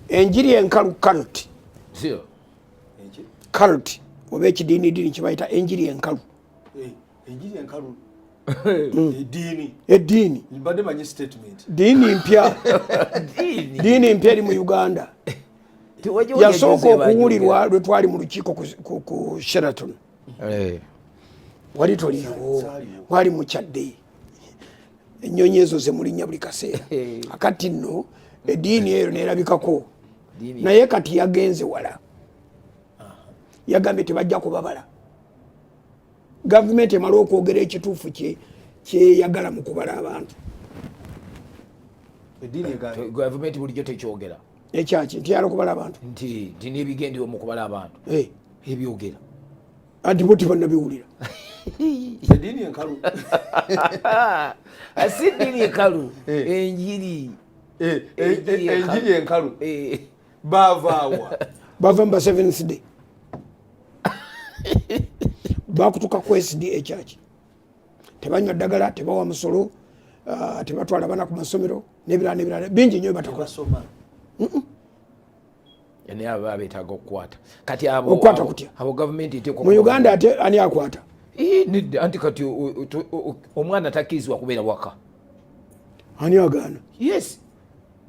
enjiri enkalu cult sio cult oba ekidiini kibayita enjiri enkalu enjiri enkalu eddiini mbadde manyi statement diini mpya diini mpya eri mu Uganda yasooka okuwulirwa lwe twali mu lukiiko ku Sheraton wali toliiwo wali mukyadde ennyonyi ezo zemulinnya buli kaseera akati nno eddiini eyo neerabikako naye kati yagenze wala yagambye tebajja kubabala gavumenti emala okwogera ekituufu kyeyagala mu kubala abantu gavumenti bulijjo tekyogera ekyaki ntiyala okubala abantu nti n'ebigendewo mu kubala abantu ebyogera anti bo tibannabiwulira eddiini enkalu si ddiini enkalu enjiri enkalu bavaawa bava mu ba Seventh Day bakutuka ku SDA church tebanywa ddagala tebawa musolo tebatwala bana ku masomero n'ebirala bingi nnyo batakasoma yani aba betaaga okukwata kati abo okukwata kutya abo gavumenti ite mu Uganda ate ani akwata nidde anti kati omwana takkirizibwa kubeera waka ani agaana yes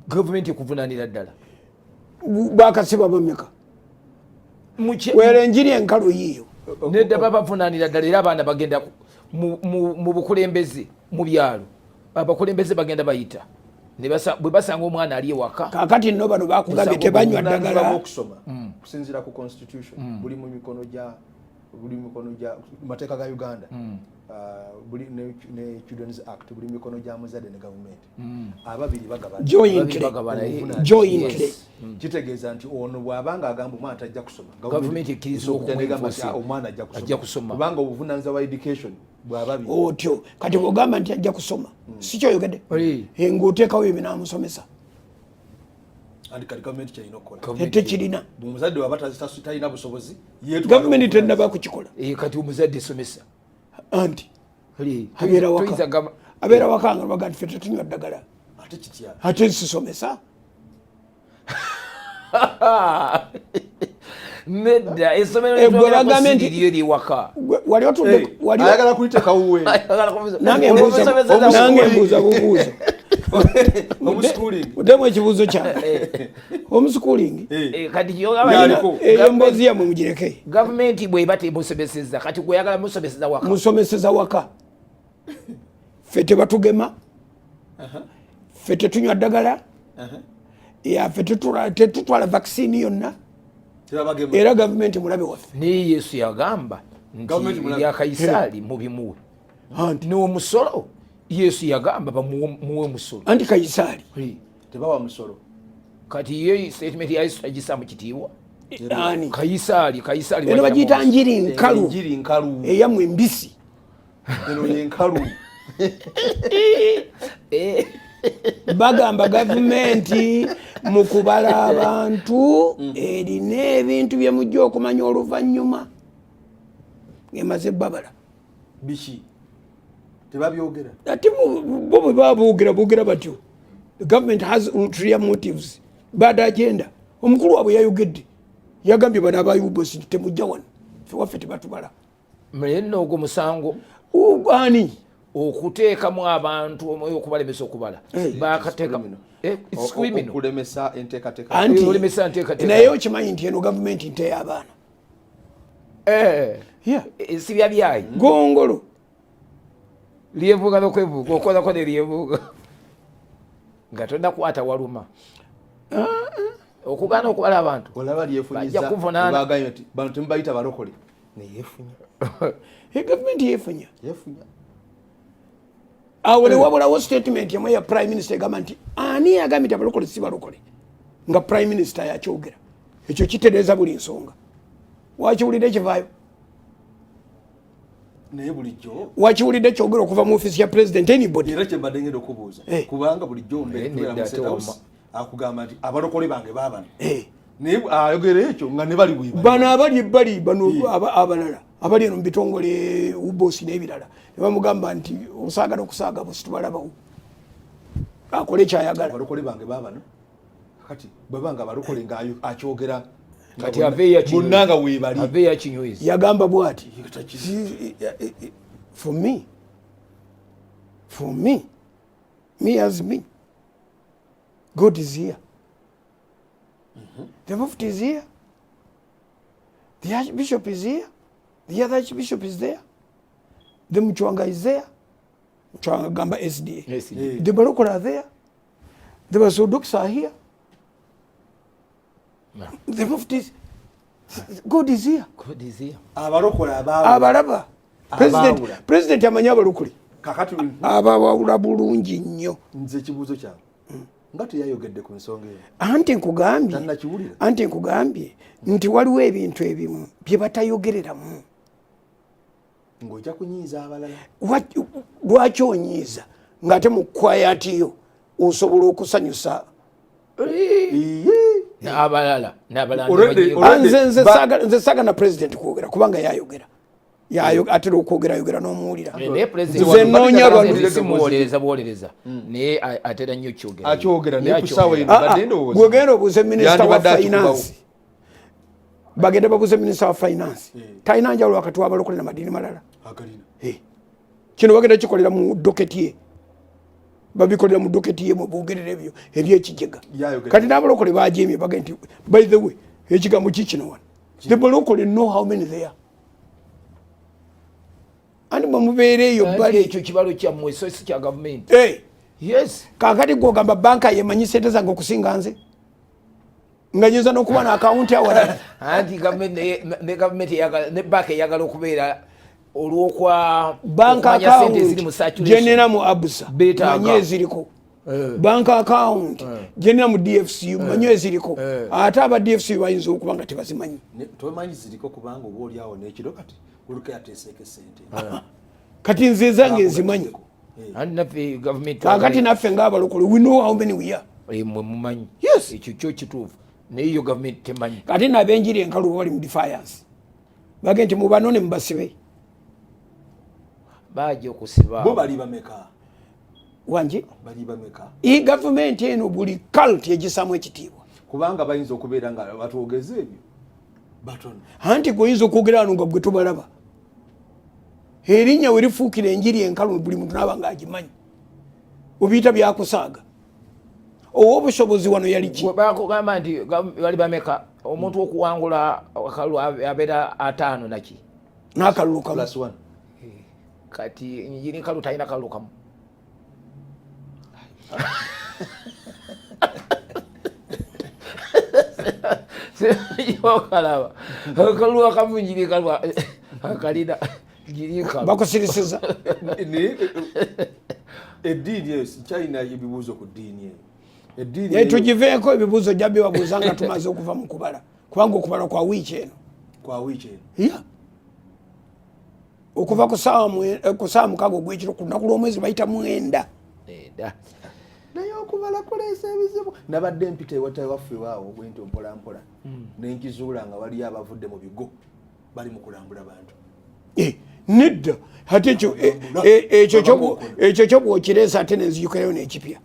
gavumenti ekuvunaanira ddala bakasiba bameka wera enjiri enkalu yiyo nedda babavunaanira ddala era abaana bagenda mu bukulembeze mu byalo abakulembeze bagenda bayita bwe basanga omwana ali ewaka kakati nno bano bakugambye tebanywa ddagala okusoma kusinziira ku constitution buli mu mikono gya mateeka ga Uganda ne Children's Act buli mikono gya muzadde ne gavumenti ababiri bagabana jointly kitegeeza nti ono bw'abanga agamba omwana tajja kusoma gavumenti ekkiriza omwana ajja kusoma kubanga obuvunaanyizibwa bwa education bw'ababiri otyo kati bw'ogamba nti ajja kusoma si kyoyogedde ng'oteekawo ebyo binaamusomesa gavumenti kyalina okukola tekirina omuzadde waba talina busobozi gavumenti tennaba kukikola kati omuzadde somesa anti abeera waka nga baga nti fe tetunywa ddagala ate nsisomesa nedda essomero eri waka wali ayagala kulitekawowe nange mbuuza bubuuzo udemu ekibuuzo kyange homeschooling eyo mboozi yammwe mugireke gavumenti bweba temusomeseza kati gweyagala musomeseza waka musomeseza waka fe tebatugema fe tetunywa ddagala fe tetutwala vaccine yonna era gavumenti mulabe waffe naye Yesu yagamba nti ya Kaisaali mubimuwe n'omusolo Yesu yagamba bamuwe omusolo anti Kaisaali tebawa musolo kati ye statement ya Yesu tagisaa mu kitiibwa ani Kaisaali eno bagiyita njiri nkalu eyammwe embisi eno yenkalu bagamba gavumenti mu kubala abantu erina ebintu bye mujja okumanya oluvannyuma ng'emaze babala biki tebabyogera ate bo bwe baba boogera batyo the government has ulterior motives bad agenda omukulu waabwe yayogedde yagambye bano abayubosi temujja wano fe waffe tebatubala naye nno ogwo musango ani okuteekamu abantu omwoyo okubalemesa okubala bakateeka okulemesa enteekateeka anti naye okimanyi nti eno gavumenti nte y'abaana sibya byayi gongolo lyevuga nokwevuga okolako ne lyevuga nga tonnakwata waluma okugaana okubala abantu olaba lyefunyiza bagambye nti bano temubayita balokole neyefunya gavumenti yefunya awo ne wabulawo statement yamwe ya prime minister egamba nti ani agambye nti abalokole si balokole nga prime minister yakyogera ekyo kitereeza buli nsonga wakiwulidde ekivaayo naye bulijjo wakiwulidde kyogera okuva mu office ya president anybody era kyembadde ngenda okubuuza kubanga bulijjo akugamba nti abalokole bange baabano naye ayogera ekyo nga ne bali bano abali ebbali bano abalala abali eno mu bitongole ubosi n'ebirala ne bamugamba nti osaagala okusaaga bo situbalabawo akole kyayagala abalokole bange baabano kati babanga barukole ngayo akyogera kati aveya munanga webali aveya kinywezi yagamba bwati for me as me God is here. The Mufti is here. The Archbishop is here. The other Archbishop is there. The Mchwanga is there. Mchwanga Gamba SDA. The Barokora are there. The Basodoks are here. No. The Mufti is... God is here. God is here. Abarokora abalaba. President amanya abalokole. Kakati abawawula bulungi nnyo. Nze kibuzo kyange. Ngati yayogedde ku nsonga eyo. Anti nkugambye nti waliwo ebintu ebimu bye batayogereramu. Ng'ojja kunyiiza abalala. Lwaki onyiiza ng'ate mu kwayatiyo osobola okusanyusa n'abalala nze saagala president kwogera kubanga yayogera atera okwogera n'omuwulira nze noonya abansimuwolereza buwolereza naye atera nnyo kyogera naye ku ssaawa eno badde ndowooza gwegenda obuuze minisita wa finance bagenda babuuze minisita wa finance talina njawulo wakati w'abalokole n'amadiini malala kino bagenda kikolera mu doketi ye babikolera mu doketi ye mubogerera ebyo ebyekijega kati n'abalokole bajeemye bagenda nti by the way ekigambo kikino wano the balokole know how many there ani bamubeereeyo bali ekyo kibalo kyammwe so si kya gavumenti yes kakati gwogamba banka yemanyi sente zange okusinga nze nga nyinza n'okuba na akawunti awala anti ne gavumenti ne banka eyagala okubeera olw'okwa bank account jenera mu abusa manyi eziriko bank account jenera mu DFCU manyi eziriko ate aba DFCU bayinza okuba nga tebazimanyi tomanyi ziriko kubanga oba oli awo n'ekiro kati oluka yateeseeko sente kati nze zange nzimanyi kakati naffe ng'abalokole we know how many we are mwe mumanyi yes ekyo kyo kituufu naye yo gavumenti temanyi kati n'abenjiri enkalu bali mu defiance bage nti mubanone mubasibe baje okusiba bo bali bameka wanje bali bameka i government eno buli cult egisamu ekitiibwa kubanga bayinza okubeera nga batwogeze ebyo baton anti goyinza okwogera wano nga gwe tubalaba erinnya we lifuukira enjiri enkalu buli muntu naaba nga agimanyi obiyita byakusaaga owobusobozi wano yali ki bakugamba nti bali bameka omuntu okuwangula akalu abeera 5 naki n'akalulu kamu kati njiri kalu talina kalulu kamu yokalaba kalulu akamu njiri kalu akalina njiri kalu bakusirisiza eddiini eyo sikyalina ebibuuzo ku ddiini eyo naye tugiveeko ebibuuzo jjabbe babuuza nga tumaze okuva mu kubala kubanga okubala kwa wiiki eno okuva ku ssaawa mukaaga ogw'ekiro ku lunaku lw'omwezi bayita 9 naye okubala kuleesa ebizibu nabadde mpita ewatawaffe waawo bwenti mpolampola nenkizuula nga waliyo abavudde mu bigo bali mu kulambula bantu nedda ate ekyo kyobwokireesa ate nenzijukirayo n'ekipya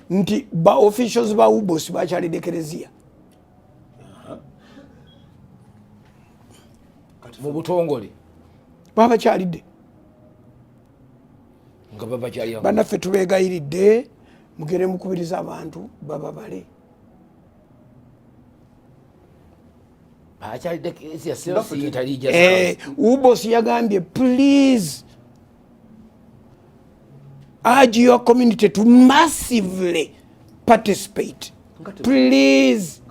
nti ba officials ba ubos bakyalidde ekereziya mu butongole babakyalidde nga babakyalya bannaffe tubeegayiridde mugere mukubiriza abantu bababale bakyalidde ekereziya ubos yagambye please urge your community to massively participate please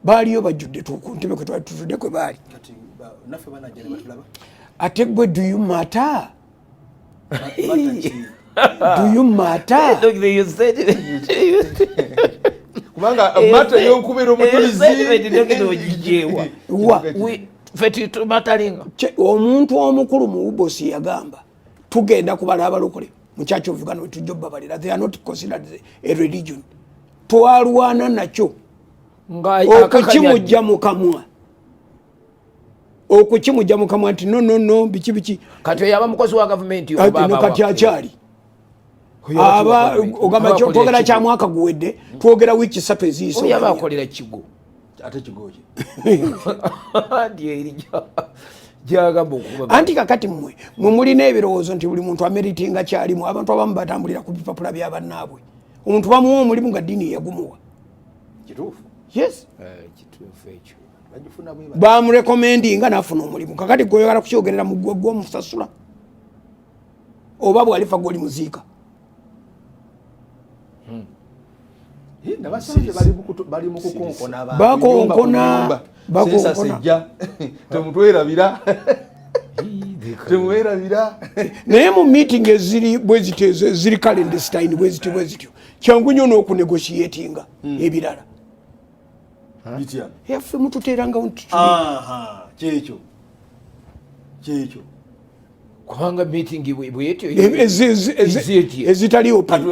baaliyo bajjudde tukuntebe kwetutudde kwe baali ate gwe do you matter do you matter kubanga mata y'okubeera omujulizi omuntu omukulu mu ubosi yagamba tugenda kubala abalokole mu Church of Uganda wetujja obabalira they are not considered a religion twalwana nakyo okukimujja mu kamwa nti no biki kati oyaba mukozi wa gavumenti kati akyali ogamba twogera kya mwaka guwedde twogera wiiki 3 eziiso oyo abakolera kigo ate kigoje gyagamba okuba anti kakati mmwe mulina ebirowoozo nti buli muntu ameritinga kyalimu abantu abamu batambulira ku bipapula bya bannaabwe omuntu bamuwa omulimu nga ddiini yagumuwa kituufu yes kituufu ekyo bagifuna bwe bamurekomendinga n'afuna omulimu kakati gweoyagala kukyogerera mu ggwe gw'omusasula oba bwalifa gwoli muziika nabasanje bali mu kukonkona abantu bakonkona temutwerabira temwerabira naye mu meeting eziri bwezityo eziri clandestine bwezityo kyangu nnyo n'okunegotiatinga ebirala bitya yaffe mututeerangawo kyekyo kubanga meeting bwetyo ezitali open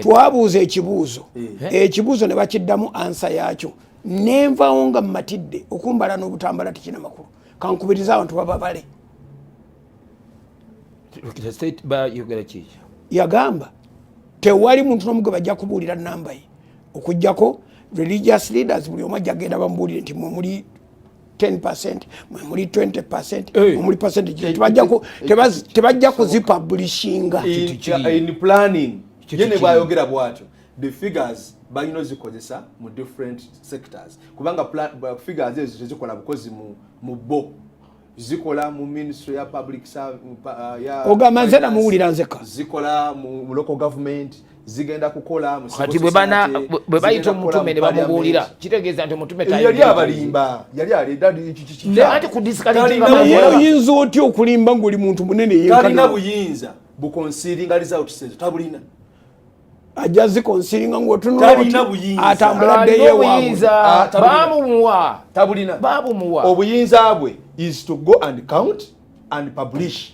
twabuuza ekibuuzo ne bakiddamu ansa yakyo nenvawo nga mmatidde okumbala n'obutambala tikina makulu kankubiriza abantu bababale yagamba tewali muntu n'omu gwe bajja kubuulira namba ye okugjako religious leaders buli omu ajja genda bamubuulire nti mwe muli 10%, mwe muli 20%, mwe muli percentage tebajja kuzipublishinga in planning yene bwayogera bwatyo the figures balina zikozesa mu different sectors kubanga figures ezo tezikola bukozi mu bo zikola mu ministry ya public service ogamba nze namuwulira nzeka zikola mu local government zigenda kukola mu kati bwe bayita omutume ne bamubuulira kitegeeza nti omutume yali abalimba yali ate ku oyinza otya okulimba ng'oli muntu munene talina buyinza buconcealing results ezo tabulina ajja zikonsiringa talina buyinza atambula ddeyo bamuwa tabulina babumuwa obuyinza bwe is to go and count and publish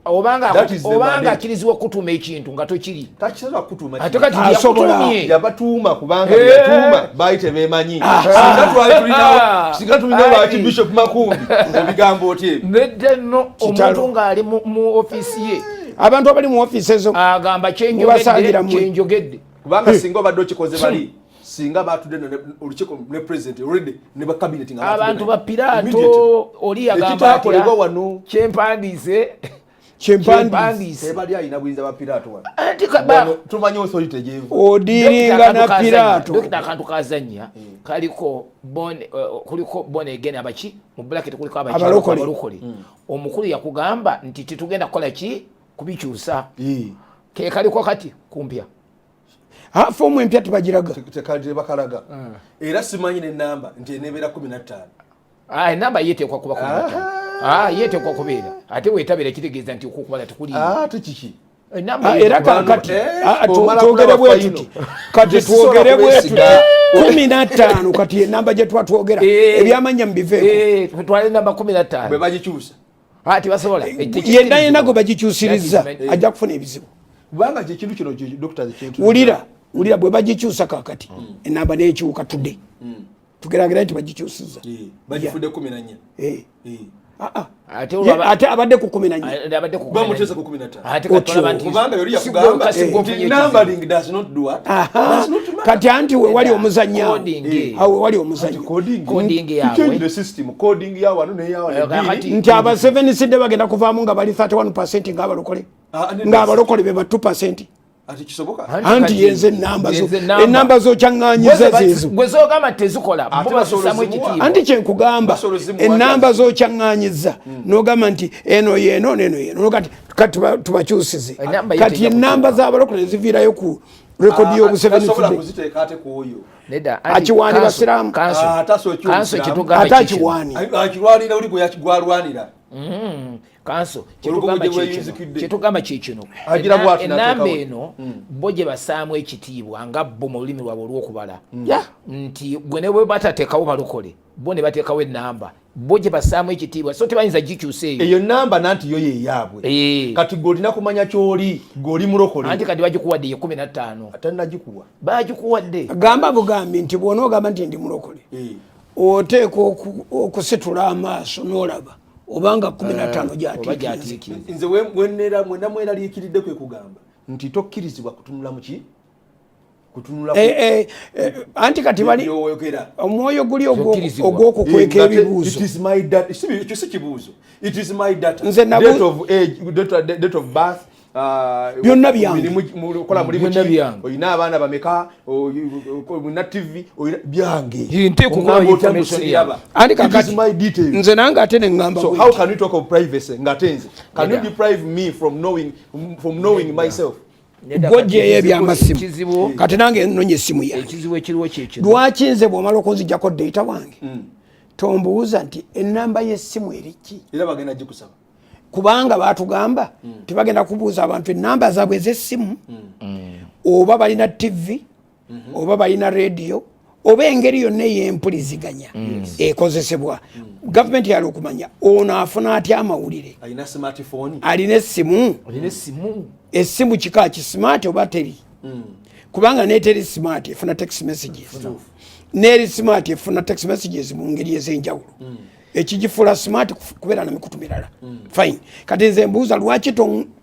obanga akirizibwa okutuma ekintu nga tokiri takisobola kutuma ate kati yakutumye yabatuuma kubanga yatuuma bayite beemanyi singa tulina lwaki bishop makumbi obigambo otye nedde nno omuntu ng'ali mu ofiisi ye abantu abali mu ofiisi ezo agamba kyenjogedde kubanga singa obadde okikoze bali singa batudde olukiiko ne president already ne ba cabinet nga abantu ba Pilato oli yagamba ekitakolebwa wano kyempandiise bali alina buyinza ba Pilato wano tumanyi authority gyevu odiringa na Pilato dokita akantu kazanya kuliko bone again abaki mu bracket kuliko abalokole omukulu yakugamba nti titugenda kukola ki kubikyusa ke kaliko kati kumpya fomu empya tebagiraga tekadde bakalaga era simanyi n'ennamba nti enebeera 15 enamba yeteekwa kuba 15 yeteekwa kubeera ate weetabira kitegeeza nti okukubala tekuli tekiki era kakati twogere bwetuti kati twogere bwetuti 15 kati enamba gye twatwogera ebyamanya mubiveeko twale namba 15 bwe bagikyusa tebasobola yenna gwe bagikyusiriza ajja kufuna ebizibu kubanga kyekintu kino dokita wulira bwe bagikyusa kakati enamba nekiwuka tudde tugeragera nti bagikyusiza bagifudde 14 ate abadde ku 14 bamutesa ku 15 kubanga yoli yakugamba nti numbering does not do what kati anti we wali omuzannya awe wali omuzannya coding yawe the system coding yawe anu ne yawe nti aba 7 sidde bagenda kuvaamu nga bali 31% ng'abalokole be ba 2% ati kisoboka anti yenze enamba zo kyanganyiza zezo gwe zogamba tezikola bo basamu ekitiibwa anti kyenkugamba enamba zo kyanganyiza n'ogamba nti eno yeno neno yeno kati tubakyusize kati enamba z'abalokole ziviirayo ku rekodi y'obu7 basiraamu ate akiwaanira oli gwalwanira kanso kyetugamba kyekino enamba eno bo gye basaamu ekitiibwa nga bo mu lulimi lwabwe olw'okubala nti gwe ne bwe batateekawo balokole bo ne bateekawo enamba bo gye basaamu ekitiibwa so tebayinza gikyusa eyo namba nanti yo yeyaabwe kati gweolina kumanya kyoli gweoli mulokole anti kati bagikuwadde ye 15 atanagikuwa bagikuwadde gamba bugambi nti bwona ogamba nti ndi mulokole oteeka okusitula amaaso n'olaba obanga 15 gyatiikiriza nze mwena mweraliikiridde kwe kugamba nti tokkirizibwa kutunula muki kutunula anti kati bali omwoyo guli ogw'okukweka ebibuuzo. It is my data. Ekyo si kibuuzo. It is my data. Nze date of age, date of birth. Byonna byange. Mukola mulimu ki? Oyina abaana bameka? Oyina TV? Byange. Nte kukola information yaba. Anti kakati nze nange ate ne ngamba. So how can you talk of privacy? Ngatenze. Can you deprive me from knowing myself? Bw'oggyeyo ebyamasimu kati nange nnonye essimu yange. Lwaki nze bw'omala okunziggyako data wange tombuuza nti ennamba y'essimu eriki? Era bagenda gikusaba. Kubanga baatugamba tebagenda kubuuza abantu ennamba zaabwe ez'essimu oba balina TV oba balina radio oba engeri yonna ey'empuliziganya ekozesebwa. Gavumenti yali okumanya ono afuna atya amawulire. Alina smartphone. Alina essimu. Essimu kika ki smart oba teri? Kubanga neteri smart efuna text messages. Neri smart efuna text messages mu ngeri ez'enjawulo. Ekigifuula smart kubeera na mikutu mirala. Fine. Kati nze mbuuza lwaki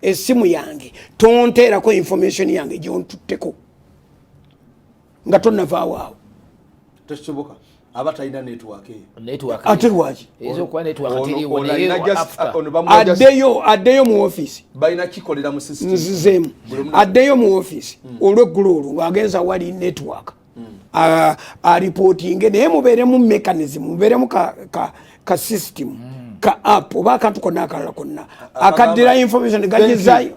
essimu yange tonteerako information yange gyontutteko nga tonnavaawo awo. Tekisoboka. Aba talina network. Ate lwaki? Ezokuba network teriwo naye addeyo mu office. Balina kikolera mu system. Nzizeemu. Addeyo mu office olw'eggulu olwo ng'agenza wali network. Reporting naye mubeeremu mechanism, mubeeremu ka system, ka app oba akantu konna akalala konna akaddira information gagizaayo.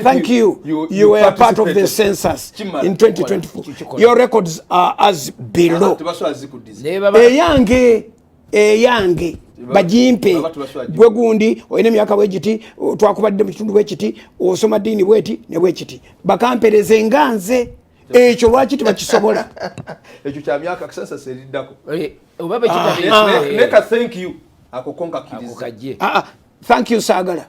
Thank you. You were part of the census in 2024. Your records are as below. Eyange bajimpe gwe gundi oyina emyaka bwekiti twakubadde mu kitundu bwekiti osoma ddiini bweti ne bwekiti bakampereze nganze ekyo lwaki tebakisobola. Ekyo kya myaka census eriddako. Obaba neka thank you akokonka kirize. Thank you saagala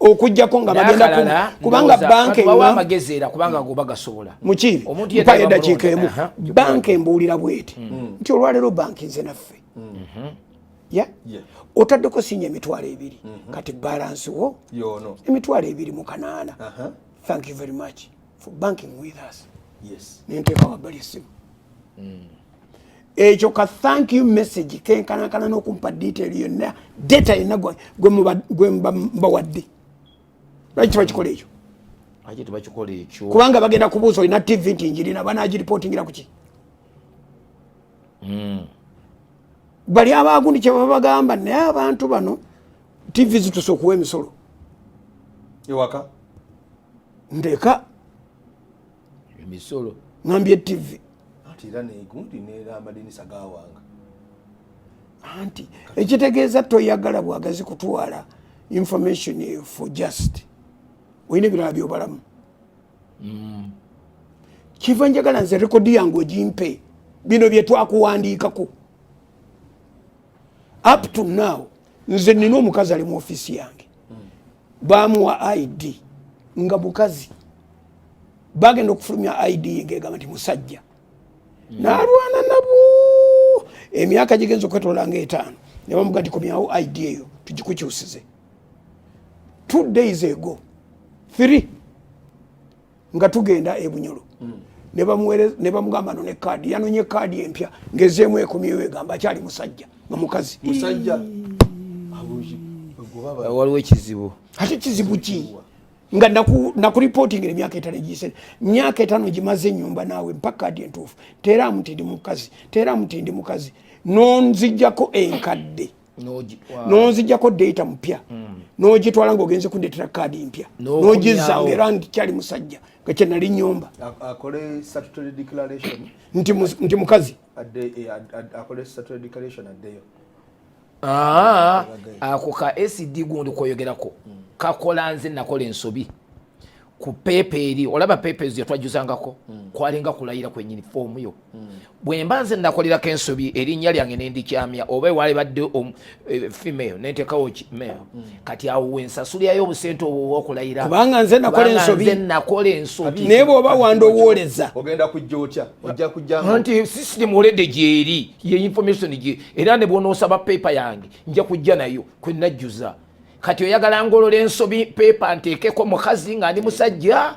okujjako nga bagenda kubanga banka bawa amagezi era kubanga go bagasobola mukibi mpa eddakiika emu banka embuulira bweti nti olwaleero banki nze naffe otaddeko sinya emitwalo 2 kati balance wo emitwalo 2 thank you very much for banking with us. Nenteeka wabbali essimu ekyo ka thank you message kenkanakana n'okumpa detail yonna data yonna gwe mbawadde. Lwaki tebakikola ekyo? Kubanga bagenda kubuuza olina TV nti njirina banagiripotingira kuki? Bali abagundi kye baba bagamba naye abantu bano TV zitusa okuwa emisolo ewaka ndeka emisolo ngambye TV atira negundi nera amadinisa gawanga anti ekitegeeza toyagala bwagazi kutwala information for just oyina ebirala byobalamu kiva njagala nze rekodi yange ogimpe bino bye twakuwandiikako up to now nze nina omukazi ali mu ofisi yange bamuwa ID nga mukazi bagenda okufulumya ID ngegamba nti musajja nalwana nabo emyaka gigenza okwetola nga 5 ne bamuga nti komyawo ID eyo tugikukyusize 2 days ago 3 nga tugenda ebunyolo ne bamugamba no ne kadi yanonye kadi empya ngezeemu ekomyewo egamba akyali musajja nga mukazi musajja waliwo ekizibu ate kizibu ki nga nakureporting emyaka 5 gise myaka 5 gimaze nyumba nawe mpaka kadi entuufu teeramu nti ndi mukazi nonzijjako enkadde nonzijjako data mpya nogitwala ng'ogenze kundetera kadi mpya nogizanga era nti kyali musajja nga kyenali nyumba akole statutory declaration nti mukazi akole statutory declaration addeyo ako ka ACD gundi koyogerako kakola nze nakola ensobi ku pepa eri olaba pepa ezo yatwajuzangako kwalinga kulayira kwenyini fomu yo bwemba nze nakolirako ensobi erinnya lyange nendikyamya oba wali badde female nentekawo male kati awo wensasulyayo obusente obwo okulayira kubanga nze nakola ensobi naye bw'oba wandowooleza ogenda kujja otya ojja kujja nti system olede gyeri ye information gye era ne bw'onoosaba pepa yange nja kujja nayo kwe najjuza kati oyagala ngolola ensobi pepa nteekeko mukazi nga ndi musajja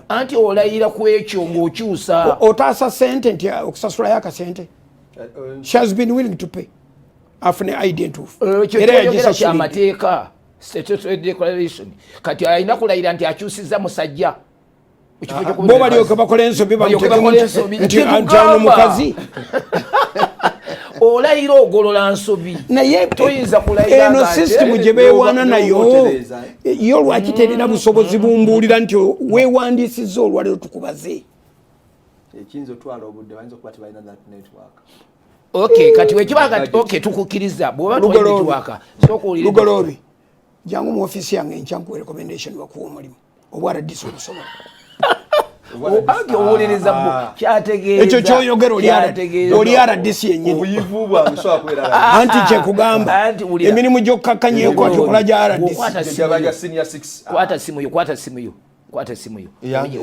anti olayira ku ekyo ng'okyusa otaasa sente nti okusasulayo akasente. She has been willing to pay afune ID entuufu era yagisasula kyamateeka statutory declaration kati alina kulayira nti akyusizza musajja bo balyoke bakola ensobi nti ano mukazi olayira ogolola nsobi naye toyinza kulayira eno system gye beewaana nayo yo lwaki terina busobozi bumbuulira nti weewandiisizza olwaleero tukubaze ekiyinza otwala obudde bayinza okuba tebalina that network. Okay, kati wekibaga okay tukukkiriza bw'oba tuwulira network sooka olire Lugoloobi jangu mu office yange enkyankuwa recommendation bakuwa omulimu obwara disi obusobola obange owuliriza bwo kyategeeza ekyo kyoyogera oli RDC yennyini obuyivu bwa musobola kubeera anti kyekugamba emirimu gy'okkakkanyeeko ati okola gya RDC kwata simu yo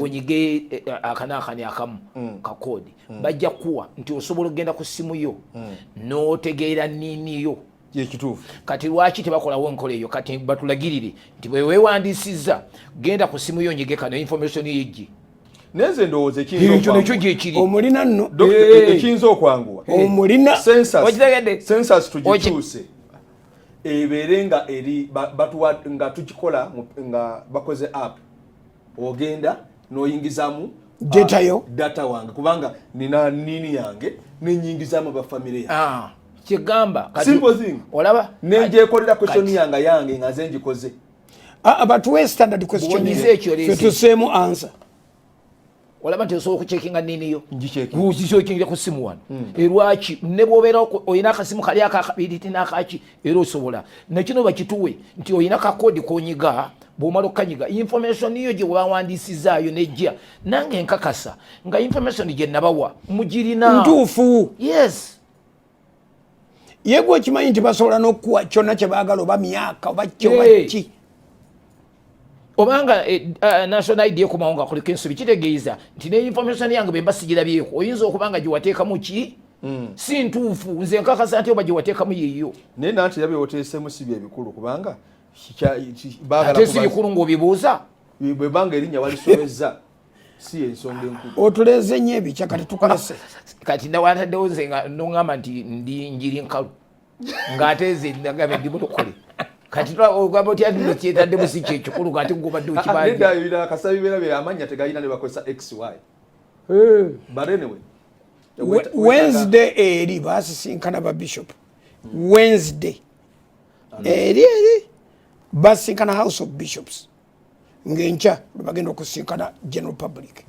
onyige akanaakani akamu kakoodi bajja kuwa nti osobola okugenda ku simu yo n'otegeera nniini yo yekituufu. Kati lwaki tebakolawo enkola eyo kati batulagirire nti bwe weewandiisizza genda ku simu yo onyige kano information yeggi neze ndowooza ekyo nekyo gyekiri omulina nno ekiyinza okwanguwa omulina census tugituuse ebeere nga eri nga tukikola nga bakoze app ogenda n'oyingizamu data wange kubanga nina nini yange nenyingizamu bafamire yange kigamba simple thing olaba nenjekolera question yange nga nze njikoze but we standard question tuseemu answer olaba nti osobola okucekinga niniyo ngicekingira ku simu wano erwaki ne bw'obeera olina akasimu kali akakabiri tinakaki era osobola nekino bakituwe nti olina kakoodi konyiga bw'omala okukanyiga information yo gye wawandiisizaayo nejja nange nkakasa nga information gye nabawa mugirina ntuufu. Yes yegwe okimanyi nti basobola n'okuwa kyonna kye baagala oba myaka oba kyobaki obanga national ID ekomawo nga kuliko ensobi kitegeeza nti ne information yange bwe mbasigirabyeko oyinza okubanga gye wateekamu ki si ntuufu nze nkakasa nti oba gye wateekamu yeeyo naye nanti yabye oteesemu si bye bikulu kubanga ate si bikulu ng'obibuuza bwe banga erinnya walisobezza si ensonga enkulu otuleze nnyo ebikya kati tukolese kati nawataddewo nze noŋŋamba nti ndi njiri nkalu ng'ate nze nagamba ndi mulokole kati ogamba otya nno kyetaddemu si kyekikulu ng'ate ngobadde okibandira kasabi beera bye amanya tegalina ne bakozesa xy but anyway Wednesday eri basisinkana ba bishop Wednesday eri basisinkana house of bishops ngencha bagenda okusinkana general public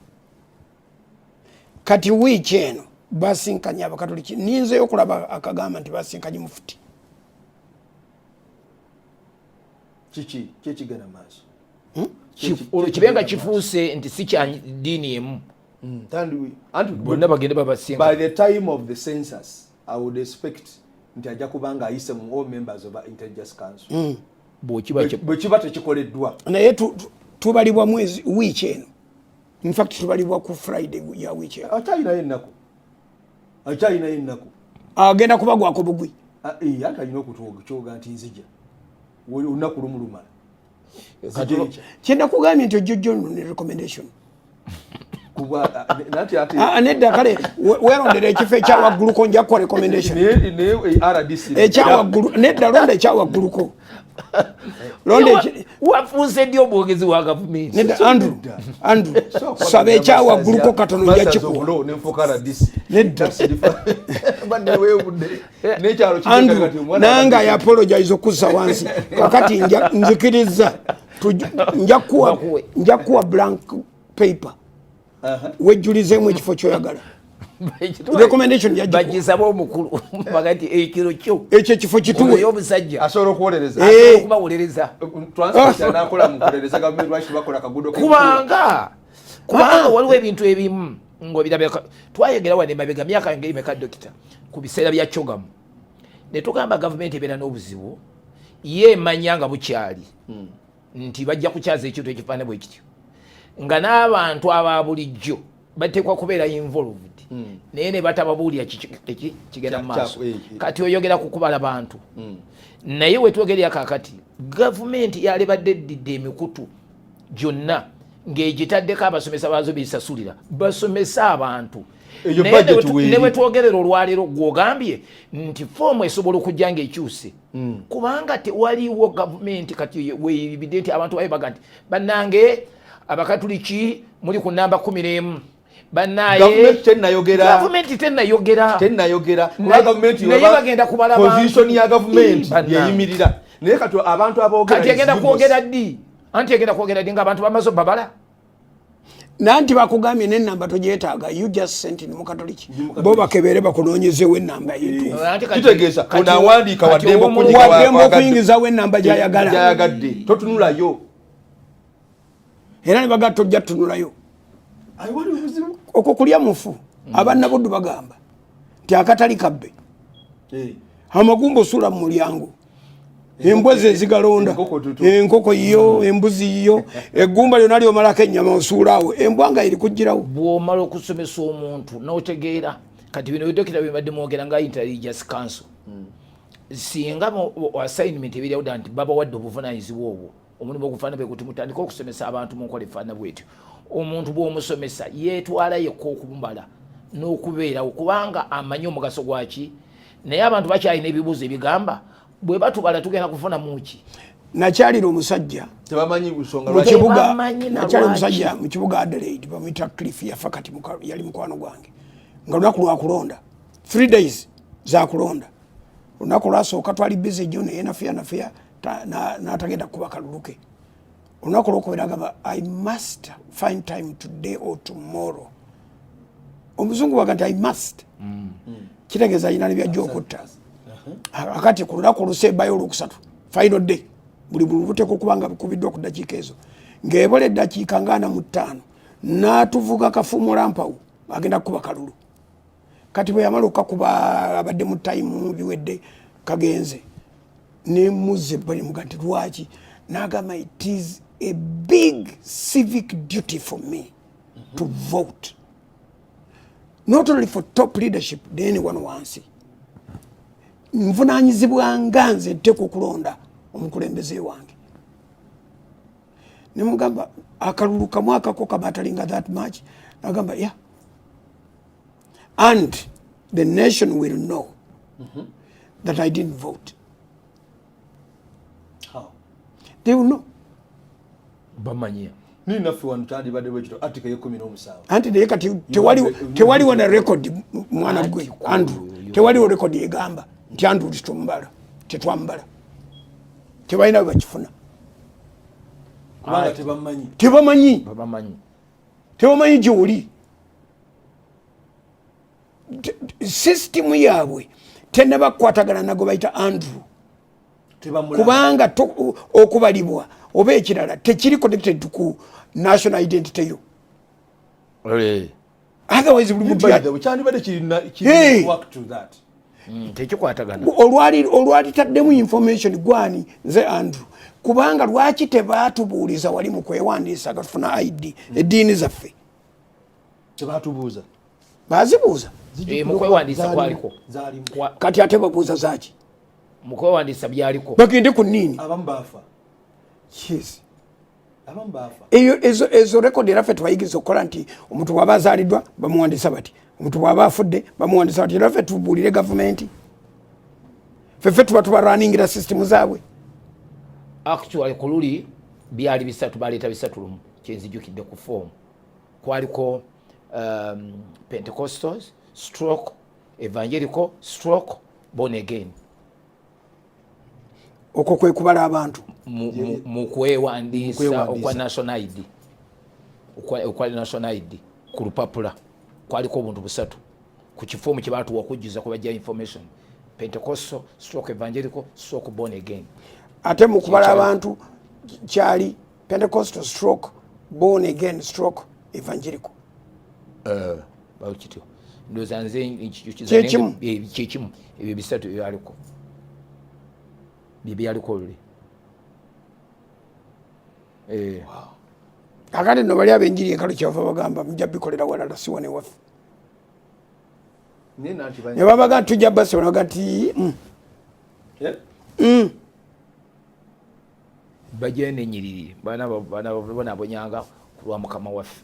kati wiiki eno basinkanya abakatoliki ninzeyo okulaba akagamba nti basinkanye mufuti kiki kyekigana maaso kibenga kifuuse nti si kya ddiini emu bonna bagende babasinka. By the time of the census I would expect nti ajja kubanga ayise mu all members of the intelligence council bwe kiba tekikoleddwa naye tubalibwa mwezi wiiki eno in fact tubalibwa ku Friday ya wiiki eno akyalinayo ennaku agenda kubagwako bugwi ate alina okutwoga nti nzija olunaku lumulumala kyenda kugambye nti ojjojjo nno ne recommendation nedda kale weerondera ekifo ekyawagguluko nja kuwa recommendation ekyawaggulu nedda londa ekyawagguluko wafuuse ddi omwogezi wa gavumenti nedda Andrew saba ekyawagguluko katono nja kikuwa nedda Andrew nange ayapologize okuzza wansi kakati nzikiriza nja kuwa blank paper wejjulizemu ekifo kyoyagala recommendation ya bagisaba omukulu bagati ekiro kyo ekyo kifo kituwe y'omusajja asobola okuwolereza okubawolereza transport anakola mu kuwolereza gavumenti lwaki bakola kagudo kubanga waliwo ebintu ebimu ng'obirabika twayogera wano emabega myaka ngeri meka dokita ku biseera bya Kyogamu ne tugamba gavumenti ebeera n'obuzibu ye emanya nga bukyali nti bajja kukyaza ekintu ekifaane bwe kityo nga n'abantu aba bulijjo batekwa kubeera involved naye ne batababuulira kigenda mu maaso kati oyogera ku kubala bantu naye wetwogerera kakati gavumenti yalebadde eddidde emikutu gyonna ng'egitaddeko abasomesa baazo bisasulira basomesa abantu ne wetwogerera olwaleero gwogambye nti foomu esobola okujja ng'ekyuse kubanga tewaliwo gavumenti kati weebidde nti abantu babe baga nti bannange abakatuliki muli ku namba 11 bannaye gavumenti tennayogera naye bagenda kubala position ya gavumenti yeyimirira naye kati abantu aboogera kati agenda kwogera ddi anti agenda kwogera ddi ng'abantu bamaze babala nanti bakugambye n'ennamba togyetaaga you just sent in mukatoliki bo bakebere bakunoonyezewo ennamba yetu kitegeeza onaawandiika waddembe okuyingizawo ennamba gyayagadde totunulayo era ne bagaa tojja tutunulayo okwo kulya mufu abannabuddu bagamba nti akatali kabbe amagumba osula mu mulyango embwa ze zigalonda enkoko yo embuzi yo eggumba lyonna lyomalako ennyama osuulaawo embwa nga eri kugirawo bw'omala okusomesa omuntu n'otegeera kati bino bidokita bibadde mwogera nga intelligence council singa assignment ebiryawo dda nti babawadde obuvunaanyizibwa obwo omulimu ogufaana bwe kuti mutandika okusomesa abantu mu nkola efaana bwetyo omuntu bw'omusomesa yeetwala yekka okumubala n'okubeerawo kubanga amanyi omugaso gwaki naye abantu bakyalina ebibuuzo ebigamba bwe batubala tugenda kufuna muki nakyalira omusajja tebamanyi busonga nakyalira omusajja mu kibuga Adelaide bamuyita Cliff yafa kati yali mukwano gwange nga lunaku lwakulonda 3 days zakulonda olunaku lwasooka twali busy jjo naye nafiya n'atagenda kuba kaluluke olunaku lwokubera agamba I must find time today or tomorrow omuzungu waga nti I must kitegeeza alina nebyajja okutta akati ku lunaku olusembayo olwokusatu final day buli bulubuteko kubanga bikubiddwa ku ddakiika ezo ng'ebola eddakiika nga 45 n'atuvuga kafumula mpawu agenda kukuba kalulu kati bwe yamala okakuba abadde mu tayimu biwedde kagenze nemuzze balimuga nti lwaki n'agamba it is a big civic duty for me to vote not only for top leadership the anyone wansi nvunaanyizibwa nga nze nteeka okulonda omukulembeze wange nemugamba akalulu kamu akako kabatalinga that much nagamba yeah and the nation will know that I didn't vote. How? They will know. Bamanyia ni nafi wantandi bade wekito article ye 17 anti de kati tewali wana record mwana gwe Andrew tewali wana record egamba nti Andrew litumbala tetwambala tebalina bakifuna kubanga tebamanyi gyoli system yaabwe tenabakwatagana nago bayita Andrew kubanga okubalibwa oba ekirala tekiri connected ku national identity yo otherwise olwali taddemu information gwani nze Andrew kubanga lwaki tebatubuuliza wali mu kwewandiisa gatufuna ID eddiini zaffe tebatubuuza bazibuuza mukwewandiisa kwaliko kati ate babuuza zaki mukwewandiisa byaliko bagende ku nini abamu baafa yes abamu baafa ezo rekodi eraffe twayigiza okukola nti omuntu bw'aba azaaliddwa bamuwandiisa bati omuntu bw'aba afudde bamuwandiisa bati eraffe tubuulire gavumenti ffeffe tuba tubarwaningira sisitemu zaabwe actually ku luli byali bisatu baleeta bisatu lumu kyenzijukidde ku foomu kwaliko Pentecostals stroke evangelical stroke born again okwo kwe kubala abantu mu kwewandiisa okwa national ID okwa national ID ku lupapula kwaliko obuntu busatu ku kifoomu kye baatuwa okujjuza kubajja information Pentecostal stroke evangelical stroke born again ate mu kubala abantu kyali Pentecostal stroke born again stroke evangelical bakityo ndoza nze kyekimu ebyo bisatu byaliko bibyaliko luli kakati no bali abenjiri enkalu kyava bagamba mujja bikolera walala siwane waffe ne babaga tujja basi wanagati bajene nyiriri bana bonyanga kulwa mukama waffe